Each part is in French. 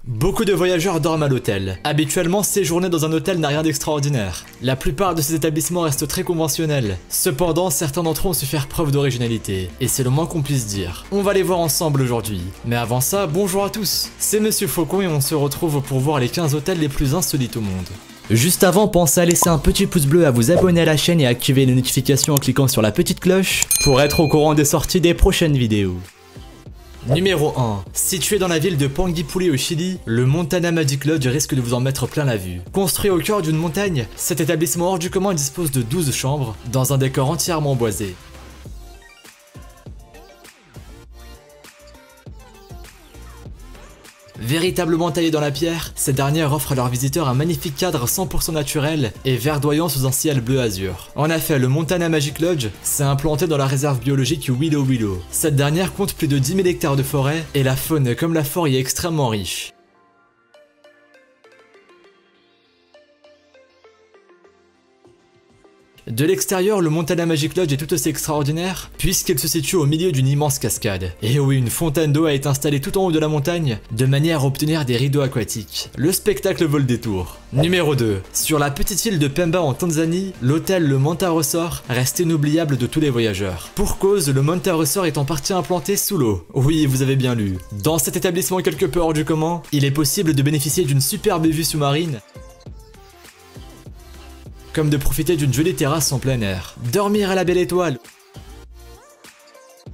Beaucoup de voyageurs dorment à l'hôtel. Habituellement, séjourner dans un hôtel n'a rien d'extraordinaire. La plupart de ces établissements restent très conventionnels. Cependant, certains d'entre eux ont su faire preuve d'originalité, et c'est le moins qu'on puisse dire. On va les voir ensemble aujourd'hui. Mais avant ça, bonjour à tous. C'est Monsieur Faucon et on se retrouve pour voir les 15 hôtels les plus insolites au monde. Juste avant, pensez à laisser un petit pouce bleu, à vous abonner à la chaîne et à activer les notifications en cliquant sur la petite cloche pour être au courant des sorties des prochaines vidéos. Numéro 1. Situé dans la ville de Panguipulli au Chili, le Montana Magic Lodge risque de vous en mettre plein la vue. Construit au cœur d'une montagne, cet établissement hors du commun dispose de 12 chambres, dans un décor entièrement boisé. Véritablement taillée dans la pierre, cette dernière offre à leurs visiteurs un magnifique cadre 100% naturel et verdoyant sous un ciel bleu azur. En effet, le Montana Magic Lodge s'est implanté dans la réserve biologique Willow Willow. Cette dernière compte plus de 10 000 hectares de forêt et la faune comme la flore y est extrêmement riche. De l'extérieur, le Montana Magic Lodge est tout aussi extraordinaire puisqu'il se situe au milieu d'une immense cascade. Et oui, une fontaine d'eau a été installée tout en haut de la montagne de manière à obtenir des rideaux aquatiques. Le spectacle vaut le détour. Numéro 2. Sur la petite île de Pemba en Tanzanie, l'hôtel Le Manta Resort reste inoubliable de tous les voyageurs. Pour cause, le Manta Resort est en partie implanté sous l'eau. Oui, vous avez bien lu. Dans cet établissement quelque peu hors du commun, il est possible de bénéficier d'une superbe vue sous-marine, comme de profiter d'une jolie terrasse en plein air. Dormir à la belle étoile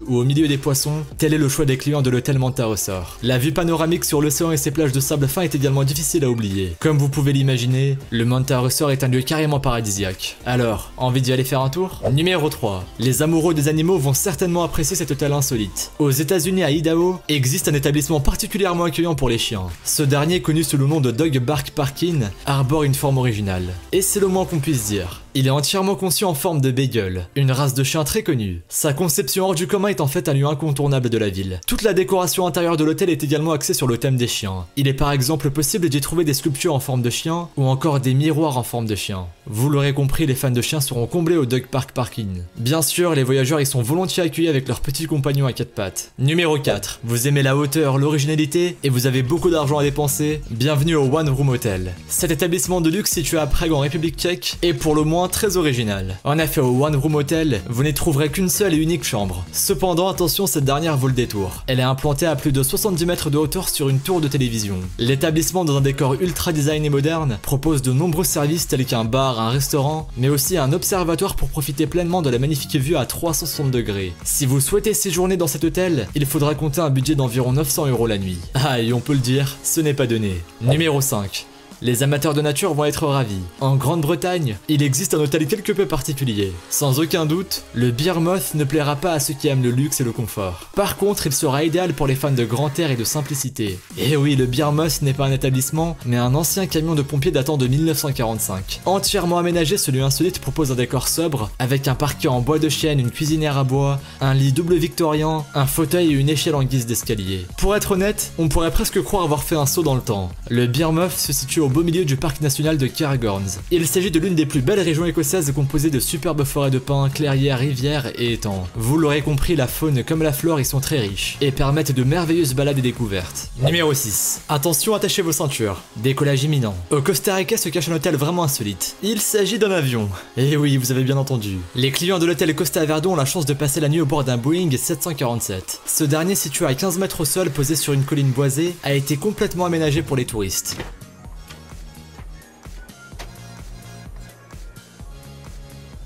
ou au milieu des poissons, tel est le choix des clients de l'hôtel Manta Resort. La vue panoramique sur l'océan et ses plages de sable fin est également difficile à oublier. Comme vous pouvez l'imaginer, le Manta Resort est un lieu carrément paradisiaque. Alors, envie d'y aller faire un tour? Numéro 3. Les amoureux des animaux vont certainement apprécier cet hôtel insolite. Aux États-Unis à Idaho, existe un établissement particulièrement accueillant pour les chiens. Ce dernier, connu sous le nom de Dog Bark Park-In, arbore une forme originale. Et c'est le moins qu'on puisse dire. Il est entièrement conçu en forme de beagle, une race de chien très connue. Sa conception hors du commun est en fait un lieu incontournable de la ville. Toute la décoration intérieure de l'hôtel est également axée sur le thème des chiens. Il est par exemple possible d'y trouver des sculptures en forme de chien ou encore des miroirs en forme de chien. Vous l'aurez compris, les fans de chiens seront comblés au Dog Park Park-In. Bien sûr, les voyageurs y sont volontiers accueillis avec leurs petits compagnons à quatre pattes. Numéro 4. Vous aimez la hauteur, l'originalité et vous avez beaucoup d'argent à dépenser? Bienvenue au One Room Hotel. Cet établissement de luxe situé à Prague en République tchèque est pour le moins très original. En effet, au One Room Hotel, vous n'y trouverez qu'une seule et unique chambre. Cependant, attention, cette dernière vaut le détour. Elle est implantée à plus de 70 mètres de hauteur sur une tour de télévision. L'établissement, dans un décor ultra design et moderne, propose de nombreux services tels qu'un bar, un restaurant, mais aussi un observatoire pour profiter pleinement de la magnifique vue à 360 degrés. Si vous souhaitez séjourner dans cet hôtel, il faudra compter un budget d'environ 900 € la nuit. Ah, et on peut le dire, ce n'est pas donné. Numéro 5. Les amateurs de nature vont être ravis. En Grande-Bretagne, il existe un hôtel quelque peu particulier. Sans aucun doute, le Beer Moth ne plaira pas à ceux qui aiment le luxe et le confort. Par contre, il sera idéal pour les fans de grand air et de simplicité. Et oui, le Beer Moth n'est pas un établissement, mais un ancien camion de pompiers datant de 1945. Entièrement aménagé, ce lieu insolite propose un décor sobre, avec un parquet en bois de chêne, une cuisinière à bois, un lit double victorien, un fauteuil et une échelle en guise d'escalier. Pour être honnête, on pourrait presque croire avoir fait un saut dans le temps. Le Beer Moth se situe au beau milieu du parc national de Cairngorms. Il s'agit de l'une des plus belles régions écossaises composées de superbes forêts de pins, clairières, rivières et étangs. Vous l'aurez compris, la faune comme la flore y sont très riches et permettent de merveilleuses balades et découvertes. Numéro 6. Attention, attachez vos ceintures. Décollage imminent. Au Costa Rica se cache un hôtel vraiment insolite. Il s'agit d'un avion. Et oui, vous avez bien entendu. Les clients de l'hôtel Costa Verde ont la chance de passer la nuit au bord d'un Boeing 747. Ce dernier, situé à 15 mètres au sol, posé sur une colline boisée, a été complètement aménagé pour les touristes.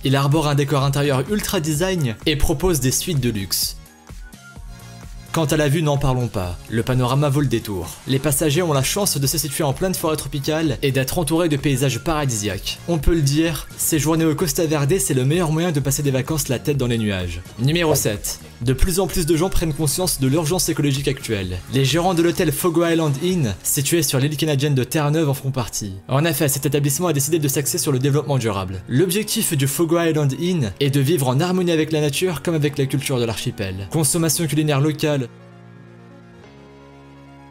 Il arbore un décor intérieur ultra design et propose des suites de luxe. Quant à la vue, n'en parlons pas, le panorama vaut le détour. Les passagers ont la chance de se situer en pleine forêt tropicale et d'être entourés de paysages paradisiaques. On peut le dire, séjourner au Costa Verde, c'est le meilleur moyen de passer des vacances la tête dans les nuages. Numéro 7. De plus en plus de gens prennent conscience de l'urgence écologique actuelle. Les gérants de l'hôtel Fogo Island Inn, situé sur l'île canadienne de Terre-Neuve, en font partie. En effet, cet établissement a décidé de s'axer sur le développement durable. L'objectif du Fogo Island Inn est de vivre en harmonie avec la nature comme avec la culture de l'archipel. Consommation culinaire locale,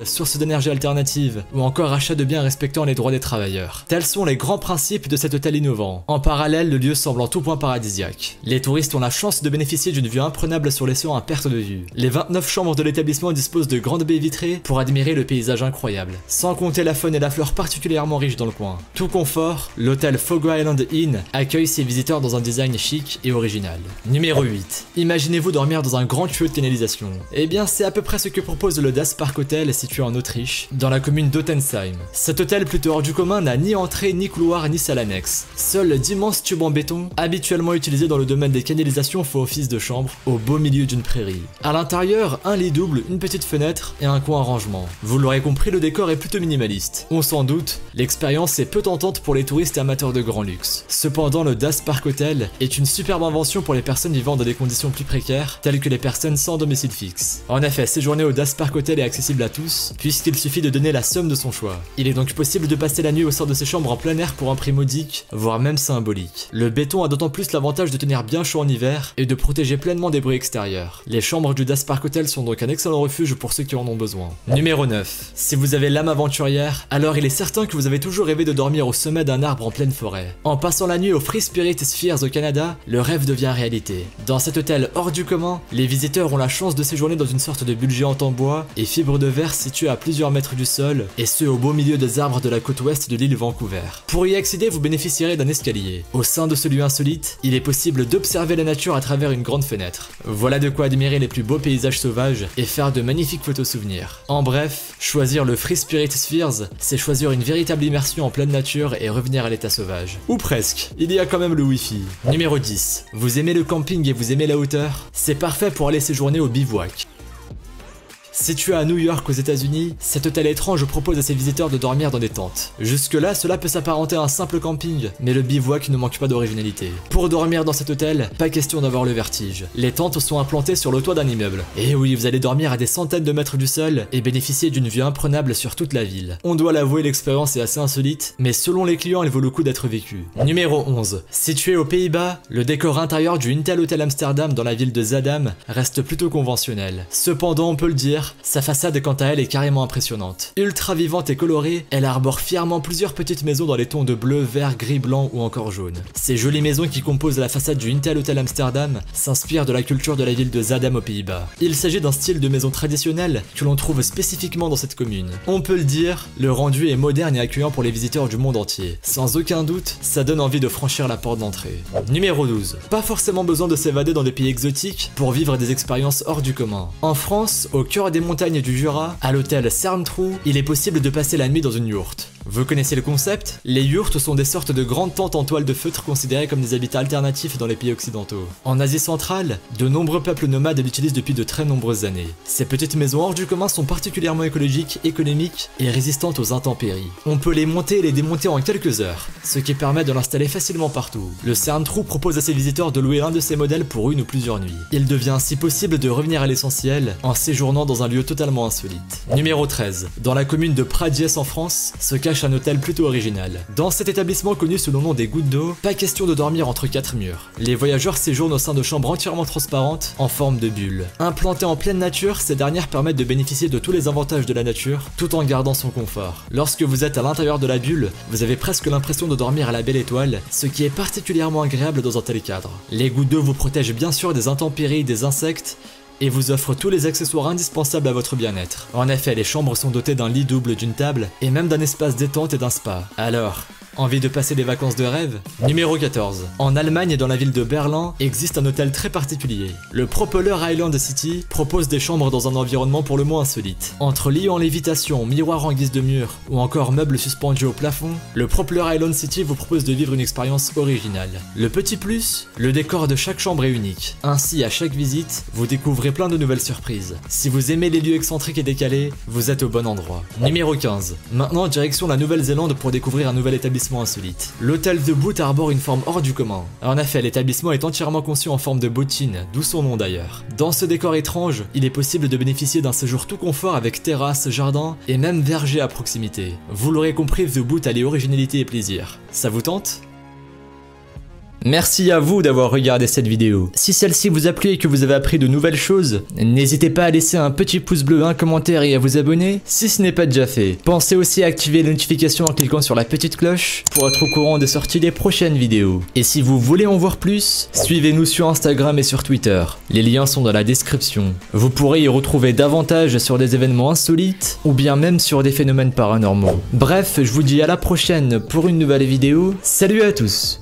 sources d'énergie alternatives ou encore achat de biens respectant les droits des travailleurs. Tels sont les grands principes de cet hôtel innovant. En parallèle, le lieu semble en tout point paradisiaque. Les touristes ont la chance de bénéficier d'une vue imprenable sur les soins à perte de vue. Les 29 chambres de l'établissement disposent de grandes baies vitrées pour admirer le paysage incroyable, sans compter la faune et la flore particulièrement riches dans le coin. Tout confort, l'hôtel Fogo Island Inn accueille ses visiteurs dans un design chic et original. Numéro 8. Imaginez-vous dormir dans un grand tuyau de canalisation. Eh bien, c'est à peu près ce que propose le Das Park Hotel situé en Autriche, dans la commune d'Ottensheim. Cet hôtel plutôt hors du commun n'a ni entrée, ni couloir, ni salle annexe. Seuls d'immenses tubes en béton, habituellement utilisés dans le domaine des canalisations, font office de chambre, au beau milieu d'une prairie. À l'intérieur, un lit double, une petite fenêtre et un coin à rangement. Vous l'aurez compris, le décor est plutôt minimaliste. On s'en doute, l'expérience est peu tentante pour les touristes et amateurs de grand luxe. Cependant, le Das Park Hotel est une superbe invention pour les personnes vivant dans des conditions plus précaires, telles que les personnes sans domicile fixe. En effet, séjourner au Das Park Hotel est accessible à tous, puisqu'il suffit de donner la somme de son choix. Il est donc possible de passer la nuit au sein de ces chambres en plein air pour un prix modique, voire même symbolique. Le béton a d'autant plus l'avantage de tenir bien chaud en hiver et de protéger pleinement des bruits extérieurs. Les chambres du Das Park Hotel sont donc un excellent refuge pour ceux qui en ont besoin. Numéro 9. Si vous avez l'âme aventurière, alors il est certain que vous avez toujours rêvé de dormir au sommet d'un arbre en pleine forêt. En passant la nuit au Free Spirit Spheres au Canada, le rêve devient réalité. Dans cet hôtel hors du commun, les visiteurs ont la chance de séjourner dans une sorte de bulle géante en bois et fibres de verre située à plusieurs mètres du sol, et ce au beau milieu des arbres de la côte ouest de l'île Vancouver. Pour y accéder, vous bénéficierez d'un escalier. Au sein de ce lieu insolite, il est possible d'observer la nature à travers une grande fenêtre. Voilà de quoi admirer les plus beaux paysages sauvages et faire de magnifiques photos souvenirs. En bref, choisir le Free Spirit Spheres, c'est choisir une véritable immersion en pleine nature et revenir à l'état sauvage. Ou presque, il y a quand même le Wi-Fi. Numéro 10. Vous aimez le camping et vous aimez la hauteur? C'est parfait pour aller séjourner au bivouac. Situé à New York aux États-Unis, cet hôtel étrange propose à ses visiteurs de dormir dans des tentes. Jusque-là, cela peut s'apparenter à un simple camping, mais le bivouac ne manque pas d'originalité. Pour dormir dans cet hôtel, pas question d'avoir le vertige. Les tentes sont implantées sur le toit d'un immeuble. Et oui, vous allez dormir à des centaines de mètres du sol et bénéficier d'une vue imprenable sur toute la ville. On doit l'avouer, l'expérience est assez insolite, mais selon les clients, elle vaut le coup d'être vécue. Numéro 11. Situé aux Pays-Bas, le décor intérieur du Intel Hotel Amsterdam dans la ville de Zaandam reste plutôt conventionnel. Cependant, on peut le dire, sa façade quant à elle est carrément impressionnante. Ultra vivante et colorée, elle arbore fièrement plusieurs petites maisons dans les tons de bleu, vert, gris, blanc ou encore jaune. Ces jolies maisons qui composent la façade du Intel Hotel Amsterdam s'inspirent de la culture de la ville de Zaandam aux Pays-Bas. Il s'agit d'un style de maison traditionnelle que l'on trouve spécifiquement dans cette commune. On peut le dire, le rendu est moderne et accueillant pour les visiteurs du monde entier. Sans aucun doute, ça donne envie de franchir la porte d'entrée. Numéro 12. Pas forcément besoin de s'évader dans des pays exotiques pour vivre des expériences hors du commun. En France, au cœur des montagnes du Jura, à l'hôtel Cerntrou, il est possible de passer la nuit dans une yourte. Vous connaissez le concept? Les yourtes sont des sortes de grandes tentes en toile de feutre considérées comme des habitats alternatifs dans les pays occidentaux. En Asie centrale, de nombreux peuples nomades l'utilisent depuis de très nombreuses années. Ces petites maisons hors du commun sont particulièrement écologiques, économiques et résistantes aux intempéries. On peut les monter et les démonter en quelques heures, ce qui permet de l'installer facilement partout. Le Cerntrou propose à ses visiteurs de louer l'un de ces modèles pour une ou plusieurs nuits. Il devient ainsi possible de revenir à l'essentiel en séjournant dans un lieu totalement insolite. Numéro 13. Dans la commune de Pradiès en France, se cache un hôtel plutôt original. Dans cet établissement connu sous le nom des Gouttes d'eau, pas question de dormir entre quatre murs. Les voyageurs séjournent au sein de chambres entièrement transparentes en forme de bulle. Implantées en pleine nature, ces dernières permettent de bénéficier de tous les avantages de la nature tout en gardant son confort. Lorsque vous êtes à l'intérieur de la bulle, vous avez presque l'impression de dormir à la belle étoile, ce qui est particulièrement agréable dans un tel cadre. Les gouttes d'eau vous protègent bien sûr des intempéries, des insectes, et vous offre tous les accessoires indispensables à votre bien-être. En effet, les chambres sont dotées d'un lit double, d'une table, et même d'un espace détente et d'un spa. Alors, envie de passer des vacances de rêve? Numéro 14. En Allemagne et dans la ville de Berlin, existe un hôtel très particulier. Le Propeller Island City propose des chambres dans un environnement pour le moins insolite. Entre lits en lévitation, miroirs en guise de mur, ou encore meubles suspendus au plafond, le Propeller Island City vous propose de vivre une expérience originale. Le petit plus, le décor de chaque chambre est unique. Ainsi, à chaque visite, vous découvrez plein de nouvelles surprises. Si vous aimez les lieux excentriques et décalés, vous êtes au bon endroit. Numéro 15. Maintenant, direction la Nouvelle-Zélande pour découvrir un nouvel établissement insolite. L'hôtel The Boot arbore une forme hors du commun. En effet, l'établissement est entièrement conçu en forme de bottine, d'où son nom d'ailleurs. Dans ce décor étrange, il est possible de bénéficier d'un séjour tout confort avec terrasse, jardin et même verger à proximité. Vous l'aurez compris, The Boot allie originalité et plaisir. Ça vous tente ? Merci à vous d'avoir regardé cette vidéo. Si celle-ci vous a plu et que vous avez appris de nouvelles choses, n'hésitez pas à laisser un petit pouce bleu, un commentaire et à vous abonner si ce n'est pas déjà fait. Pensez aussi à activer les notifications en cliquant sur la petite cloche pour être au courant des sorties des prochaines vidéos. Et si vous voulez en voir plus, suivez-nous sur Instagram et sur Twitter. Les liens sont dans la description. Vous pourrez y retrouver davantage sur des événements insolites ou bien même sur des phénomènes paranormaux. Bref, je vous dis à la prochaine pour une nouvelle vidéo. Salut à tous!